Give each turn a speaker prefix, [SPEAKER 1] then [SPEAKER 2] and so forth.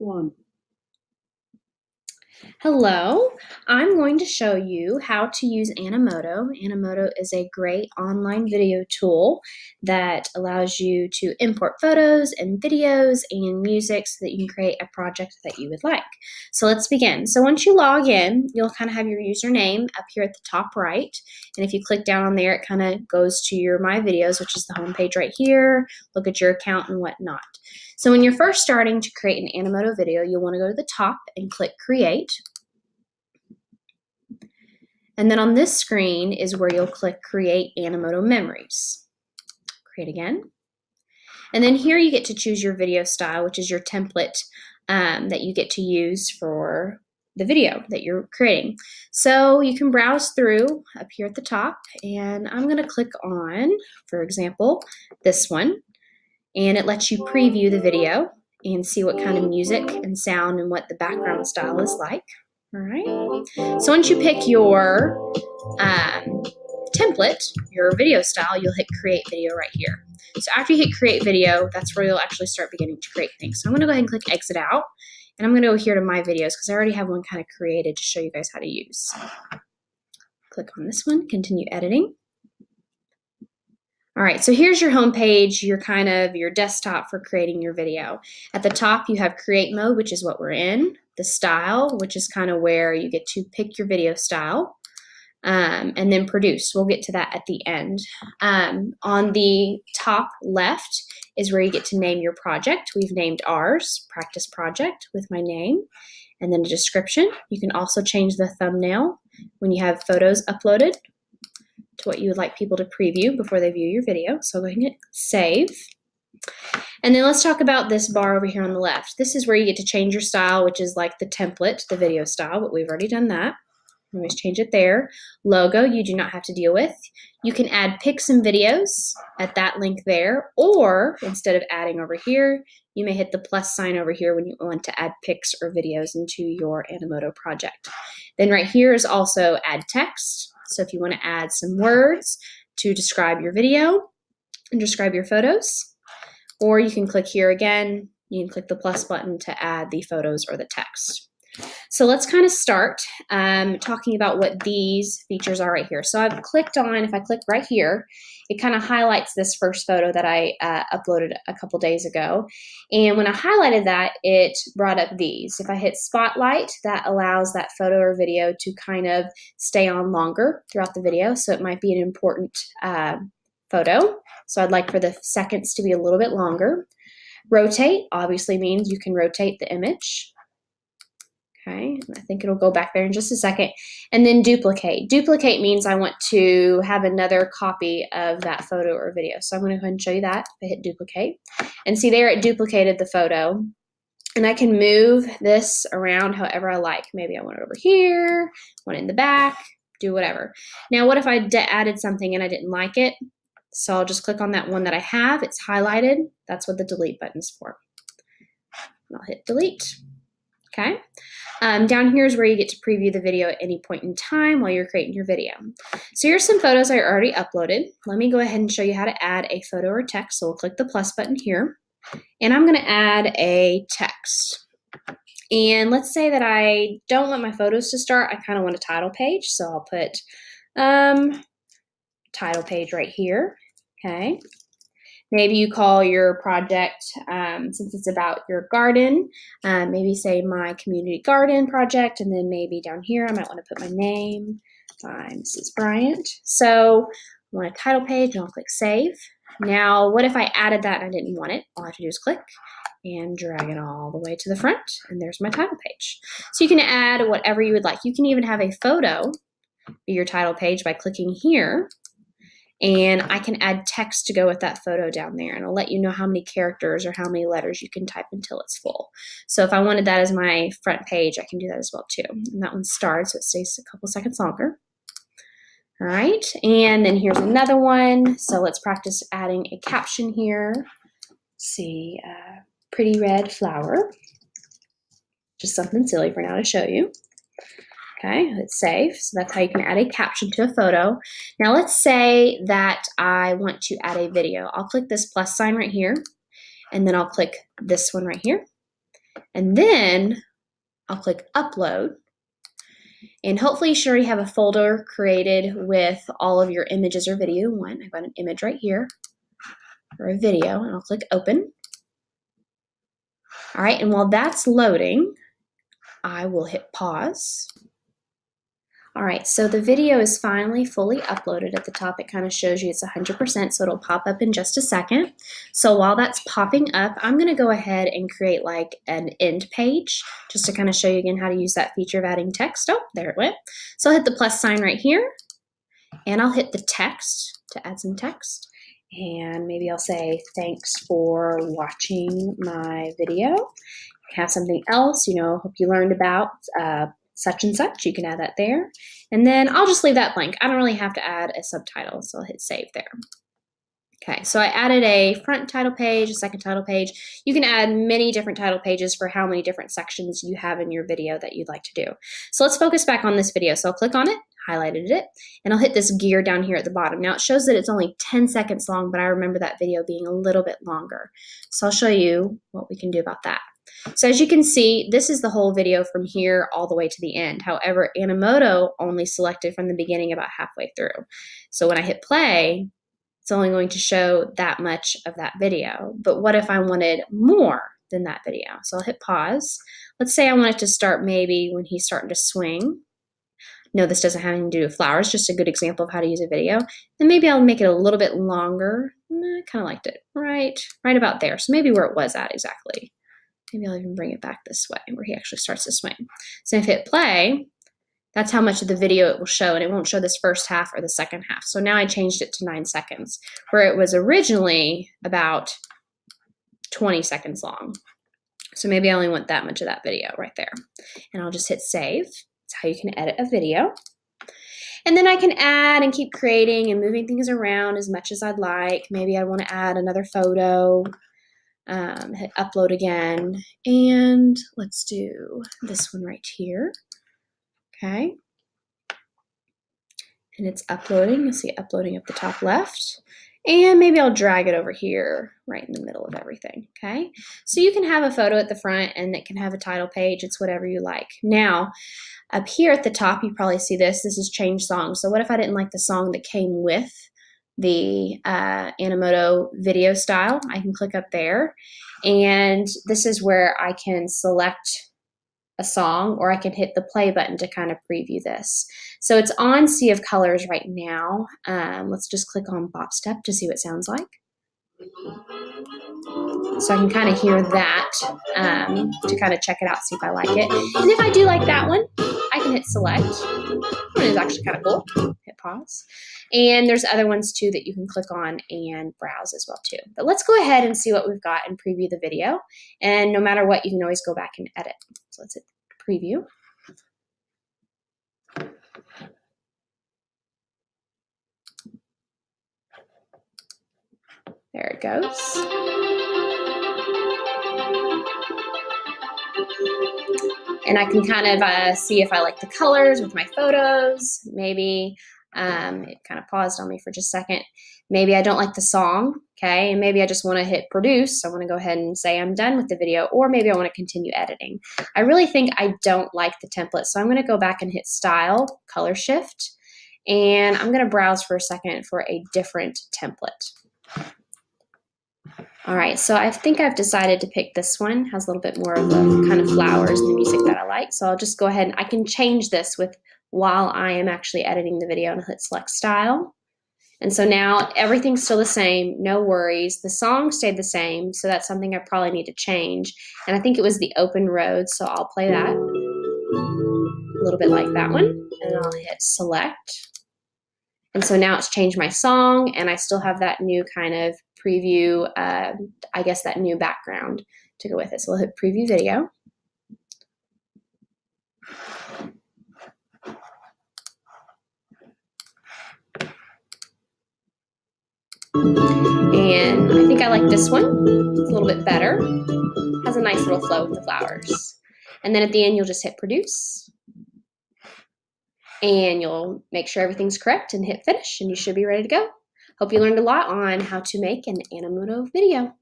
[SPEAKER 1] One.
[SPEAKER 2] Hello, I'm going to show you how to use Animoto. Animoto is a great online video tool that allows you to import photos and videos and music so that you can create a project that you would like. So let's begin. So once you log in, you'll kind of have your username up here at the top right. And if you click down on there, it kind of goes to your My Videos, which is the home page right here. Look at your account and whatnot. So when you're first starting to create an Animoto video, you'll want to go to the top and click Create. And then on this screen is where you'll click Create Animoto Memories. Create again. And then here you get to choose your video style, which is your template that you get to use for the video that you're creating. So you can browse through up here at the top, and I'm going to click on, for example, this one. And it lets you preview the video and see what kind of music and sound and what the background style is like. All right. So once you pick your template, your video style, you'll hit Create Video right here. So after you hit Create Video, that's where you'll actually start beginning to create things. So I'm going to go ahead and click Exit Out, and I'm going to go here to My Videos because I already have one kind of created to show you guys how to use. Click on this one, Continue Editing. All right, so here's your home page, your desktop for creating your video. At the top, you have Create Mode, which is what we're in. The Style, which is kind of where you get to pick your video style. And then Produce. We'll get to that at the end. On the top left is where you get to name your project. We've named ours, Practice Project, with my name. And then a description. You can also change the thumbnail when you have photos uploaded to what you would like people to preview before they view your video. So go ahead and hit Save. And then let's talk about this bar over here on the left. This is where you get to change your style, which is like the template, the video style, but we've already done that. Always change it there. Logo, you do not have to deal with. You can add pics and videos at that link there, or instead of adding over here, you may hit the plus sign over here when you want to add pics or videos into your Animoto project. Then right here is also add text. So if you want to add some words to describe your video and describe your photos, or you can click here again, you can click the plus button to add the photos or the text. So let's kind of start talking about what these features are right here. So I've clicked on, if I click right here, it kind of highlights this first photo that I uploaded a couple days ago. And when I highlighted that, it brought up these. If I hit Spotlight, that allows that photo or video to kind of stay on longer throughout the video. So it might be an important photo. So I'd like for the seconds to be a little bit longer. Rotate obviously means you can rotate the image. Okay, I think it'll go back there in just a second. And then duplicate. Duplicate means I want to have another copy of that photo or video. So I'm going to go ahead and show you that. If I hit duplicate. And see there, it duplicated the photo. And I can move this around however I like. Maybe I want it over here, want it in the back, do whatever. Now, what if I added something and I didn't like it? So I'll just click on that one that I have. It's highlighted. That's what the delete button's for. And I'll hit delete. Okay. Down here is where you get to preview the video at any point in time while you're creating your video. So here's some photos I already uploaded. Let me go ahead and show you how to add a photo or text. So we'll click the plus button here. And I'm going to add a text. And let's say that I don't want my photos to start. I kind of want a title page. So I'll put title page right here. Okay. Maybe you call your project, since it's about your garden, maybe say My Community Garden Project, and then maybe down here I might want to put my name by Mrs. Bryant. So I want a title page, and I'll click Save. Now, what if I added that and I didn't want it? All I have to do is click and drag it all the way to the front, and there's my title page. So you can add whatever you would like. You can even have a photo be your title page by clicking here. And I can add text to go with that photo down there. And I'll let you know how many characters or how many letters you can type until it's full. So if I wanted that as my front page, I can do that as well too. And that one starts, so it stays a couple seconds longer. All right, and then here's another one. So let's practice adding a caption here. Let's see, pretty red flower. Just something silly for now to show you. Okay, hit save. So that's how you can add a caption to a photo. Now let's say that I want to add a video. I'll click this plus sign right here, and then I'll click this one right here. And then I'll click upload. And hopefully you should already have a folder created with all of your images or video. I've got an image right here, or a video, and I'll click open. All right, and while that's loading, I will hit pause. All right, so the video is finally fully uploaded. At the top, it kind of shows you it's 100%, so it'll pop up in just a second. So while that's popping up, I'm gonna go ahead and create like an end page, just to kind of show you again how to use that feature of adding text. Oh, there it went. So I'll hit the plus sign right here, and I'll hit the text to add some text. And maybe I'll say, thanks for watching my video. Have something else, hope you learned about such and such. You can add that there. And then I'll just leave that blank. I don't really have to add a subtitle, so I'll hit save there. Okay, so I added a front title page, a second title page. You can add many different title pages for how many different sections you have in your video that you'd like to do. So let's focus back on this video. So I'll click on it, highlighted it, and I'll hit this gear down here at the bottom. Now it shows that it's only 10 seconds long, but I remember that video being a little bit longer. So I'll show you what we can do about that. So as you can see, this is the whole video from here all the way to the end. However, Animoto only selected from the beginning about halfway through. So when I hit play, it's only going to show that much of that video. But what if I wanted more than that video? So I'll hit pause. Let's say I want it to start maybe when he's starting to swing. No, this doesn't have anything to do with flowers, just a good example of how to use a video. Then maybe I'll make it a little bit longer. I kind of liked it right about there. So maybe where it was at exactly. Maybe I'll even bring it back this way where he actually starts to swing. So if I hit play, that's how much of the video it will show, and it won't show this first half or the second half. So now I changed it to 9 seconds, where it was originally about 20 seconds long. So maybe I only want that much of that video right there. And I'll just hit save. That's how you can edit a video. And then I can add and keep creating and moving things around as much as I'd like. Maybe I want to add another photo. Hit upload again, and let's do this one right here. Okay, and it's uploading. You'll see it uploading up the top left, and maybe I'll drag it over here right in the middle of everything. Okay, so you can have a photo at the front and it can have a title page. It's whatever you like. Now up here at the top, you probably see this is change song. So what if I didn't like the song that came with the Animoto video style? I can click up there, and this is where I can select a song, or I can hit the play button to kind of preview this. So it's on Sea of Colors right now. Let's just click on Bop Step to see what it sounds like. So I can kind of hear that to kind of check it out, see if I like it. And if I do like that one, I can hit select. That one is actually kind of cool. Hit pause. And there's other ones too that you can click on and browse as well too. But let's go ahead and see what we've got and preview the video. And no matter what, you can always go back and edit. So let's hit preview. There it goes. And I can kind of see if I like the colors with my photos. Maybe it kind of paused on me for just a second. Maybe I don't like the song, okay? And maybe I just want to hit produce. I want to go ahead and say I'm done with the video, or maybe I want to continue editing. I really think I don't like the template, so I'm going to go back and hit style, color shift, and I'm going to browse for a second for a different template. All right, so I think I've decided to pick this one. It has a little bit more of the kind of flowers and the music that I like. So I'll just go ahead and I can change this with while I am actually editing the video, and I'll hit select style. And so now everything's still the same, no worries. The song stayed the same, so that's something I probably need to change. And I think it was the open road, so I'll play that. A little bit like that one, and I'll hit select. And so now it's changed my song, and I still have that new kind of preview, I guess that new background to go with it. So we'll hit preview video. And I think I like this one. It's a little bit better. Has a nice little flow with the flowers. And then at the end, you'll just hit produce. And you'll make sure everything's correct and hit finish, and you should be ready to go. Hope you learned a lot on how to make an Animoto video.